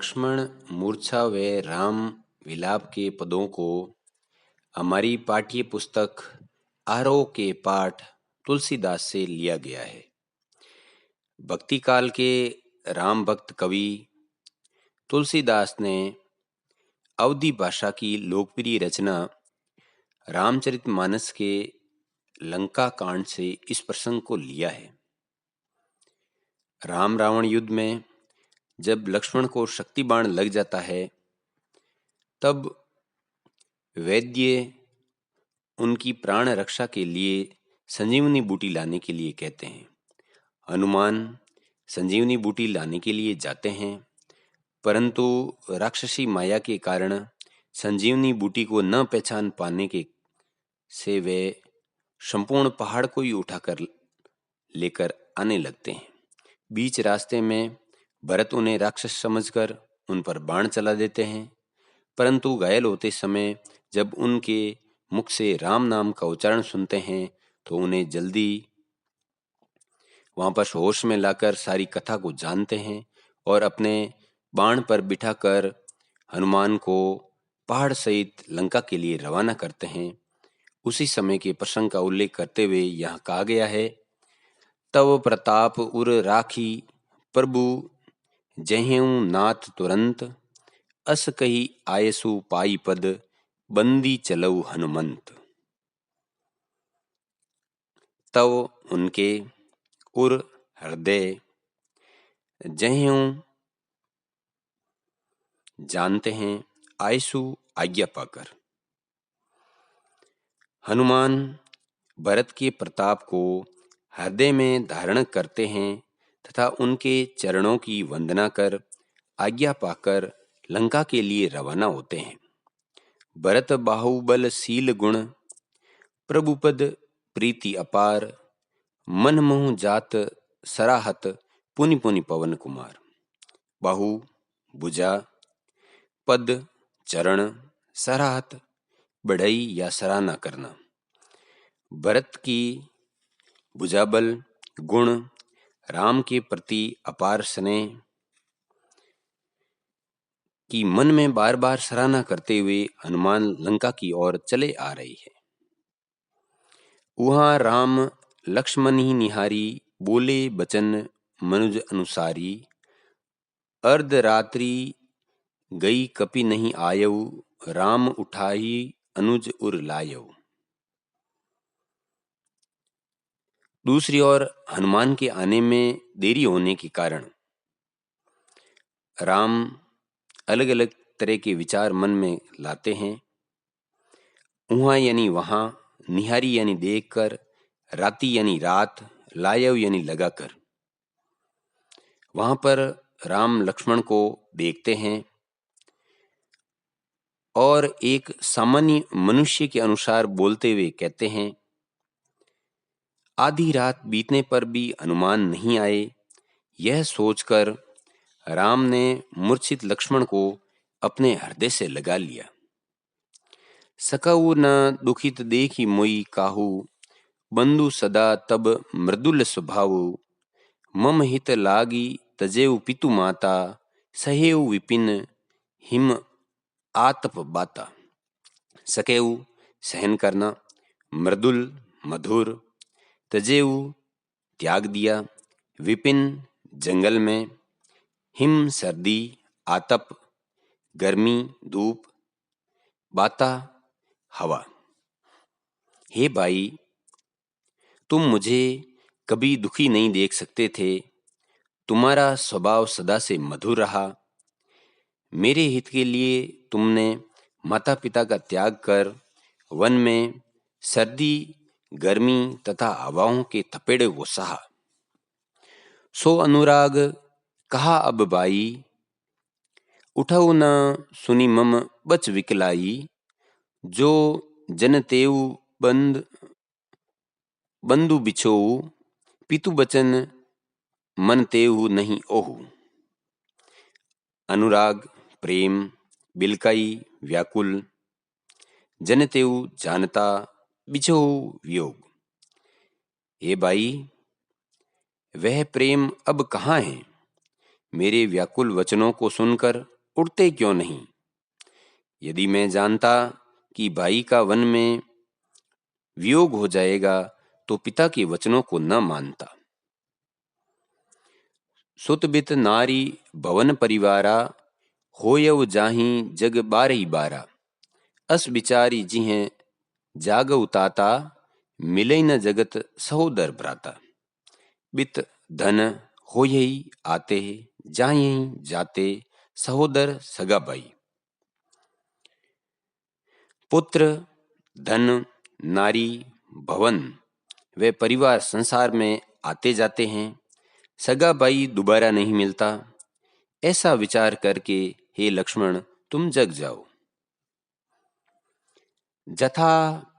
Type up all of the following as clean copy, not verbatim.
लक्ष्मण मूर्छा व राम विलाप के पदों को हमारी पाठ्य पुस्तक आरोह के पाठ तुलसीदास से लिया गया है। भक्ति काल के राम भक्त कवि तुलसीदास ने अवधी भाषा की लोकप्रिय रचना रामचरितमानस के लंका कांड से इस प्रसंग को लिया है। राम रावण युद्ध में जब लक्ष्मण को शक्ति बाण लग जाता है, तब वैद्य उनकी प्राण रक्षा के लिए संजीवनी बूटी लाने के लिए कहते हैं। हनुमान संजीवनी बूटी लाने के लिए जाते हैं, परंतु राक्षसी माया के कारण संजीवनी बूटी को न पहचान पाने के से वे संपूर्ण पहाड़ को ही उठाकर लेकर आने लगते हैं। बीच रास्ते में भरत उन्हें राक्षस समझकर उन पर बाण चला देते हैं, परंतु घायल होते समय जब उनके मुख से राम नाम का उच्चारण सुनते हैं तो उन्हें जल्दी वहां पर होश में लाकर सारी कथा को जानते हैं और अपने बाण पर बिठाकर हनुमान को पहाड़ सहित लंका के लिए रवाना करते हैं। उसी समय के प्रसंग का उल्लेख करते हुए यहाँ कहा गया है, तव प्रताप उर राखी प्रभु जहेऊ नाथ तुरंत, अस कही आयसु पाई पद बंदी चलऊ हनुमंत। तव उनके, उर हृदय, जहेऊ जानते हैं, आयसु आज्ञा पाकर। हनुमान भरत के प्रताप को हृदय में धारण करते हैं तथा उनके चरणों की वंदना कर आज्ञा पाकर लंका के लिए रवाना होते हैं। भरत बाहुबल शील गुण, प्रभुपद प्रीति अपार, मन मोह जात सराहत, पुनि पुनि पवन कुमार। बाहु भुजा, पद चरण, सराहत बढ़ई या सराहना करना। भरत की भुजाबल, गुण, राम के प्रति अपार स्नेह की मन में बार बार सराहना करते हुए हनुमान लंका की ओर चले आ रही है। वहां राम लक्ष्मण ही निहारी, बोले बचन मनुज अनुसारी, अर्धरात्रि गई कपि नहीं आयऊ, राम उठाई अनुज उर लायऊ। दूसरी ओर हनुमान के आने में देरी होने के कारण राम अलग अलग तरह के विचार मन में लाते हैं। वहां यानी वहां, निहारी यानी देखकर, राति यानी रात, लायव यानी लगाकर। वहां पर राम लक्ष्मण को देखते हैं और एक सामान्य मनुष्य के अनुसार बोलते हुए कहते हैं, आधी रात बीतने पर भी हनुमान नहीं आए। यह सोचकर राम ने मूर्छित लक्ष्मण को अपने हृदय से लगा लिया। सकऊ न दुखित देखी मोई काहू, बंधु सदा तब मृदुल स्वभाव, मम हित लागी तजेऊ पितु माता, सहेऊ विपिन हिम आतप बाता। सकेऊ सहन करना, मृदुल मधुर, तजेऊ त्याग दिया, विपिन जंगल में, हिम सर्दी, आतप गर्मी धूप, बाता हवा। हे भाई, तुम मुझे कभी दुखी नहीं देख सकते थे। तुम्हारा स्वभाव सदा से मधुर रहा। मेरे हित के लिए तुमने माता पिता का त्याग कर वन में सर्दी गर्मी तथा हवाओं के थपेड़े को सहा। सो अनुराग कहा अब बाई, उठऊ न सुनी मम बच विकलाई, जो जन तेऊ बंधु बिछोऊ, पितु बचन मन तेऊ नहीं ओहू। अनुराग प्रेम, बिलकाई व्याकुल, जन तेऊ जानता, बिछो वियोग। हे भाई, वह प्रेम अब कहाँ है? मेरे व्याकुल वचनों को सुनकर उठते क्यों नहीं? यदि मैं जानता कि भाई का वन में वियोग हो जाएगा तो पिता के वचनों को न मानता। सुतबित नारी भवन परिवारा, होयव जाहि जग बारही बारा। अस बिचारी जिहें जाग उताता, मिले न जगत सहोदर भ्राता। बित धन होयहि आते, जाहि जाते सहोदर सगा भाई। पुत्र, धन, नारी, भवन वे परिवार संसार में आते जाते हैं, सगा भाई दोबारा नहीं मिलता। ऐसा विचार करके हे लक्ष्मण तुम जग जाओ। जथा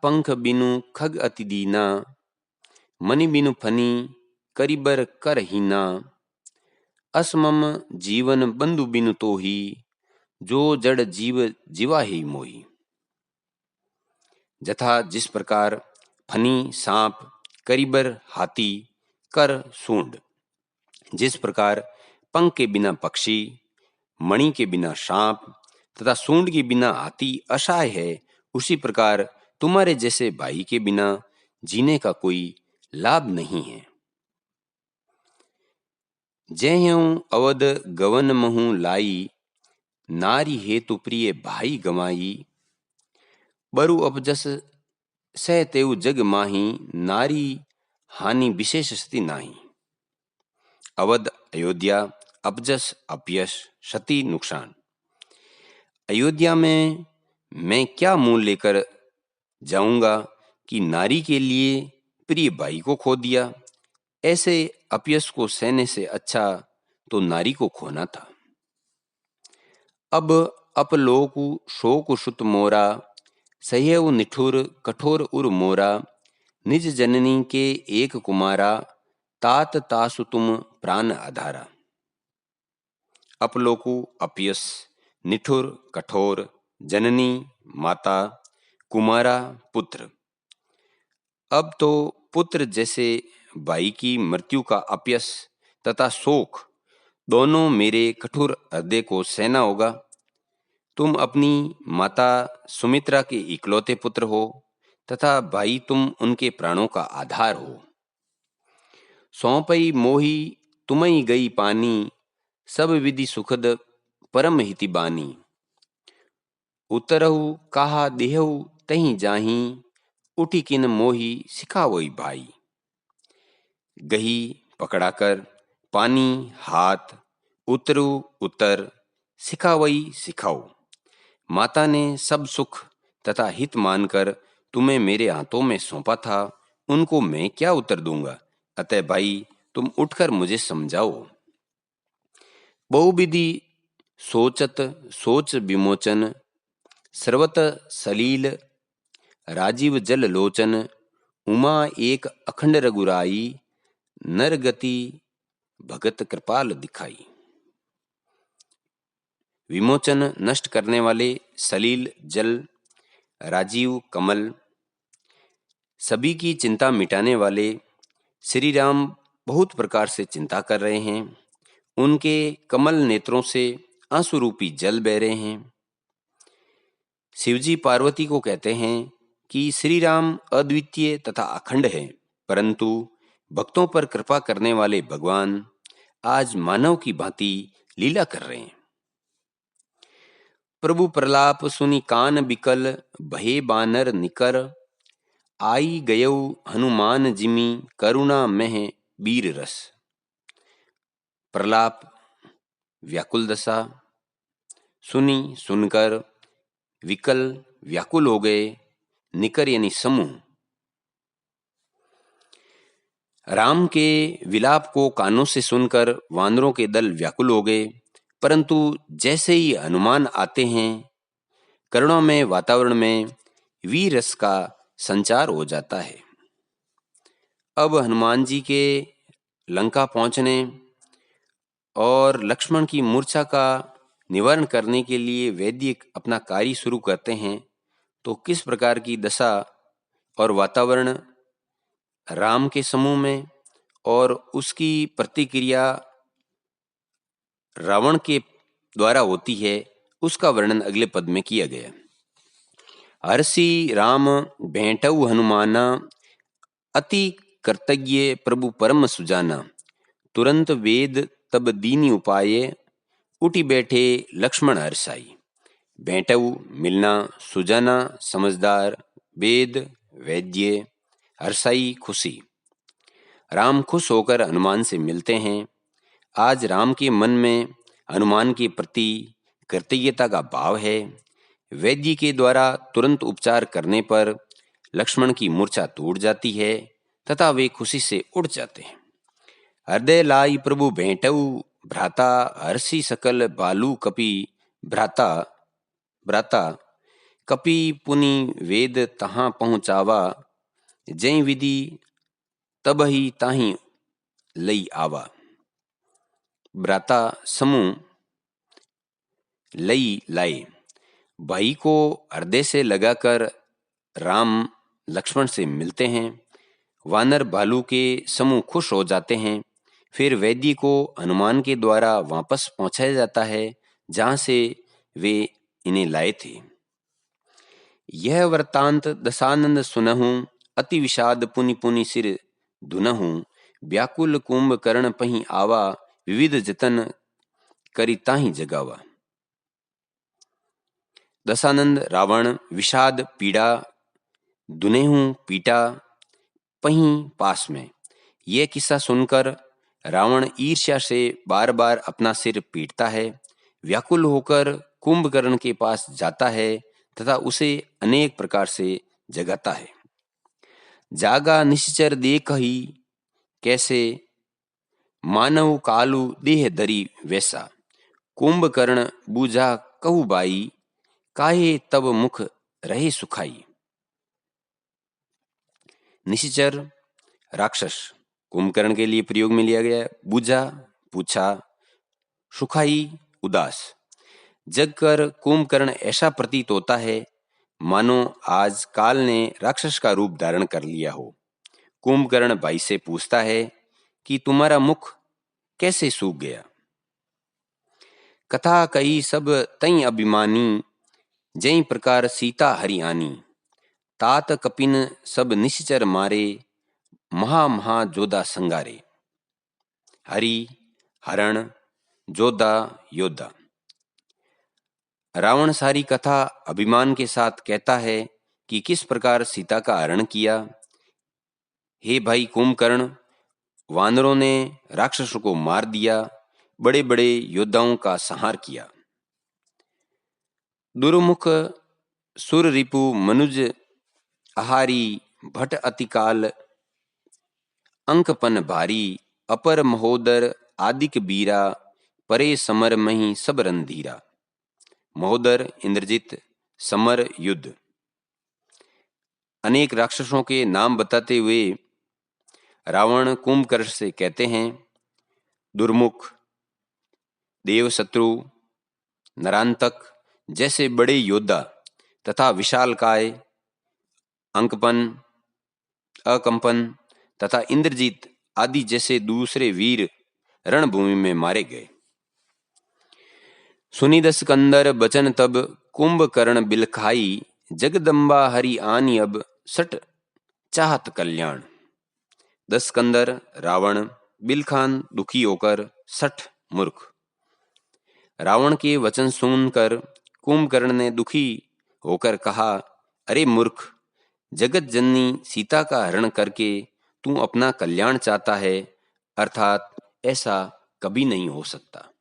पंख बिनु खग अति दीना, मनि बिनु फनी करिबर कर हीना। असमम जीवन बंधु बिनु तोही, जो जड़ जीव जीवा ही मोही। जथा जिस प्रकार, फनी सांप, करिबर हाथी, कर सूंड। जिस प्रकार पंख के बिना पक्षी, मणि के बिना सांप तथा सूंड के बिना हाथी असहाय है, उसी प्रकार तुम्हारे जैसे भाई के बिना जीने का कोई लाभ नहीं है। जयहूं अवध गवन महु लाई, नारी हेतु प्रिय भाई गमाई। बरु अपजस सह तेउ जग माही, नारी हानि विशेष स्थिति नाही। अवध अयोध्या, अपजस अपयश, क्षति नुकसान। अयोध्या में मैं क्या मूल लेकर जाऊंगा कि नारी के लिए प्रिय भाई को खो दिया। ऐसे अपयश को सहने से अच्छा तो नारी को खोना था। अब अपलोकु शोक सुत मोरा, सह्यव निठुर कठोर उर मोरा। निज जननी के एक कुमारा, तात तासु तुम प्राण आधारा। अपलोकु अपयश, निठुर कठोर, जननी माता, कुमारा पुत्र। अब तो पुत्र जैसे भाई की मृत्यु का अपयश तथा शोक दोनों मेरे कठोर हृदय को सहना होगा। तुम अपनी माता सुमित्रा के इकलौते पुत्र हो तथा भाई तुम उनके प्राणों का आधार हो। सौंपई मोही तुम्ही गई पानी, सब विधि सुखद परम हिति बानी। उतरहु कहा देहु तहीं जाही, उठी किन मोही सिखावई भाई। गही पकड़ाकर, पानी हाथ, उतरु उतर, सिखावई सिखाओ। माता ने सब सुख तथा हित मानकर तुम्हें मेरे हाथों में सौंपा था, उनको मैं क्या उत्तर दूंगा। अतः भाई तुम उठकर मुझे समझाओ। बहुविधि सोचत सोच विमोचन, सर्वत सलील राजीव जल लोचन। उमा एक अखंड रघुराई, नर गति भगत कृपाल दिखाई। विमोचन नष्ट करने वाले, सलील जल, राजीव कमल, सभी की चिंता मिटाने वाले श्री राम बहुत प्रकार से चिंता कर रहे हैं। उनके कमल नेत्रों से आंसू रूपी जल बह रहे हैं। शिवजी पार्वती को कहते हैं कि श्री राम अद्वितीय तथा अखंड है, परंतु भक्तों पर कृपा करने वाले भगवान आज मानव की भांति लीला कर रहे हैं। प्रभु प्रलाप सुनि कान बिकल, भये बानर निकर। आई गयौ हनुमान जिमि, करुणा मह बीर रस। प्रलाप व्याकुल दशा, सुनी सुनकर, विकल व्याकुल हो गए, निकर यानी समूह। राम के विलाप को कानों से सुनकर वानरों के दल व्याकुल हो गए, परंतु जैसे ही हनुमान आते हैं, करुणामय वातावरण में वीर रस का संचार हो जाता है। अब हनुमान जी के लंका पहुंचने और लक्ष्मण की मूर्छा का निवारण करने के लिए वैद्य अपना कार्य शुरू करते हैं, तो किस प्रकार की दशा और वातावरण राम के समूह में और उसकी प्रतिक्रिया रावण के द्वारा होती है उसका वर्णन अगले पद में किया गया। हर्षि राम भेंटऊ हनुमाना, अति कृतज्ञ प्रभु परम सुजाना, तुरंत वेद तब दीनी उपाय, उठी बैठे लक्ष्मण हर्षाई। भेंटऊ मिलना, सुजाना समझदार, वेद वैद्य, हर्षाई खुशी। राम खुश होकर हनुमान से मिलते हैं। आज राम के मन में हनुमान के प्रति कृतज्ञता का भाव है। वैद्य के द्वारा तुरंत उपचार करने पर लक्ष्मण की मूर्छा टूट जाती है तथा वे खुशी से उड़ जाते हैं। हृदय लाई प्रभु भेंटऊ भ्राता, हर्षि सकल बालू कपि भ्राता भ्राता, कपि पुनि वेद तहाँ पहुँचावा, जय विधि तब ही ताही लई आवा। भ्राता समूह लई लाए। भाई को हृदय से लगाकर राम लक्ष्मण से मिलते हैं। वानर भालू के समूह खुश हो जाते हैं। फिर वैद्य को हनुमान के द्वारा वापस पहुंचाया जाता है जहां से वे इन्हें लाए थे। यह वृत्तांत दशानंद सुनहु, अति विषाद पुनि पुनि सिर धुनहु, व्याकुल कुंभकर्ण पही आवा, विविध जतन करी ताहि जगावा। दशानंद रावण विषाद पीड़ा, दुनेहु पीटा, पही पास में। यह किस्सा सुनकर रावण ईर्ष्या से बार बार अपना सिर पीटता है। व्याकुल होकर कुंभकर्ण के पास जाता है तथा उसे अनेक प्रकार से जगाता है। जागा निश्चर देखहि कैसे, मानव कालु देह धरी वैसा, कुंभकर्ण बूझा कहु बाई, काहे तब मुख रहे सुखाई। निश्चर राक्षस कुंभकर्ण के लिए प्रयोग में लिया गया है। बूझा पूछा, सुखाई उदास। जगकर कुंभकर्ण ऐसा प्रतीत होता है मानो आज काल ने राक्षस का रूप धारण कर लिया हो। कुंभकर्ण भाई से पूछता है कि तुम्हारा मुख कैसे सूख गया। कथा कही सब तई अभिमानी, जई प्रकार सीता हरियाणी, तात कपिन सब निश्चर मारे, महा महा जोधा संगारे। हरि हरण, जोधा योद्धा। रावण सारी कथा अभिमान के साथ कहता है कि किस प्रकार सीता का हरण किया। हे भाई कुंभकर्ण, वानरों ने राक्षसों को मार दिया, बड़े बड़े योद्धाओं का संहार किया। दुर्मुख सुर रिपु मनुज आहारी, भट अतिकाल अंकपन भारी, अपर महोदर आदिक बीरा, परे समर मही सब रणधीरा। महोदर इंद्रजित, समर युद्ध। अनेक राक्षसों के नाम बताते हुए रावण कुंभकर्ण से कहते हैं, दुर्मुख, देवशत्रु, नरांतक जैसे बड़े योद्धा तथा विशालकाय, अंकपन, अकंपन तथा इंद्रजीत आदि जैसे दूसरे वीर रणभूमि में मारे गए। सुनि दशकंदर बचन तब, कुंभकर्ण बिलखाई, जगदम्बा हरि आनी अब, सट चाहत कल्याण। दशकंदर रावण, बिलखान दुखी होकर, सठ मूर्ख। रावण के वचन सुनकर कुंभकर्ण ने दुखी होकर कहा, अरे मूर्ख, जगत जननी सीता का हरण करके तू अपना कल्याण चाहता है, अर्थात ऐसा कभी नहीं हो सकता।